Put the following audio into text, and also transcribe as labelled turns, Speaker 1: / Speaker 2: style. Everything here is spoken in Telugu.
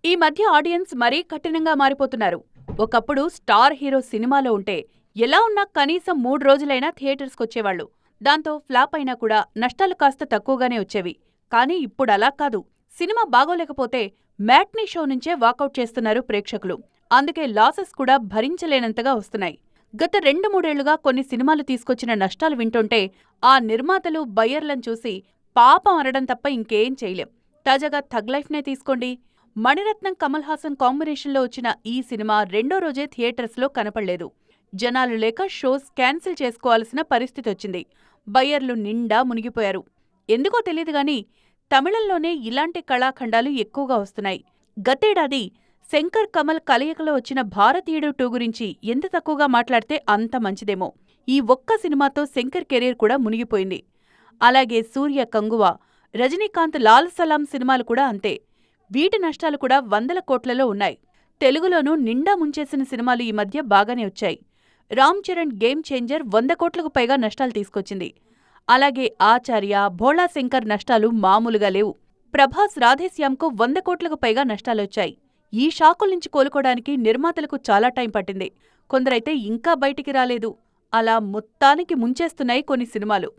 Speaker 1: ఈ మధ్య ఆడియన్స్ మరీ కఠినంగా మారిపోతున్నారు. ఒకప్పుడు స్టార్ హీరో సినిమాలో ఉంటే ఎలా ఉన్నా కనీసం 3 రోజులైనా థియేటర్స్కొచ్చేవాళ్లు. దాంతో ఫ్లాప్ అయినా కూడా నష్టాలు కాస్త తక్కువగానే వచ్చేవి. కానీ ఇప్పుడలా కాదు. సినిమా బాగోలేకపోతే మ్యాట్నీ షో నుంచే వాకౌట్ చేస్తున్నారు ప్రేక్షకులు. అందుకే లాసెస్ కూడా భరించలేనంతగా వస్తున్నాయి. గత 2-3 ఏళ్లుగా కొన్ని సినిమాలు తీసుకొచ్చిన నష్టాలు వింటుంటే ఆ నిర్మాతలు, బయ్యర్లను చూసి పాపం అనడం తప్ప ఇంకేం చేయలేం. తాజాగా థగ్ లైఫ్నే తీసుకోండి. మణిరత్నం, కమల్ హాసన్ కాంబినేషన్లో వచ్చిన ఈ సినిమా రెండో రోజే థియేటర్స్లో కనపడలేదు. జనాలు లేక షోస్ క్యాన్సిల్ చేసుకోవాల్సిన పరిస్థితొచ్చింది. బయ్యర్లు నిండా మునిగిపోయారు. ఎందుకో తెలీదుగాని తమిళంలోనే ఇలాంటి కళాఖండాలు ఎక్కువగా వస్తున్నాయి. గతేడాది శంకర్, కమల్ కలయికలో వచ్చిన భారతీయుడు 2 గురించి ఎంత తక్కువగా మాట్లాడితే అంత మంచిదేమో. ఈ ఒక్క సినిమాతో శంకర్ కెరీర్ కూడా మునిగిపోయింది. అలాగే సూర్య, కంగువ, రజనీకాంత్ లాల్ సలాం సినిమాలు కూడా అంతే. వీటి నష్టాలు కూడా 100ల కోట్లలో ఉన్నాయి. తెలుగులోనూ నిండా ముంచేసిన సినిమాలు ఈ మధ్య బాగానే వచ్చాయి. రామ్ చరణ్ గేమ్ చేంజర్ 100 కోట్లకు పైగా నష్టాలు తీసుకొచ్చింది. అలాగే ఆచార్య, భోళా శంకర్ నష్టాలు మామూలుగా లేవు. ప్రభాస్, రాధేశ్యామ్కు 100 కోట్లకు పైగా నష్టాలొచ్చాయి. ఈ షాకుల నుంచి కోలుకోవడానికి నిర్మాతలకు చాలా టైం పట్టింది. కొందరైతే ఇంకా బయటికి రాలేదు. అలా మొత్తానికి ముంచేస్తున్నాయి కొన్ని సినిమాలు.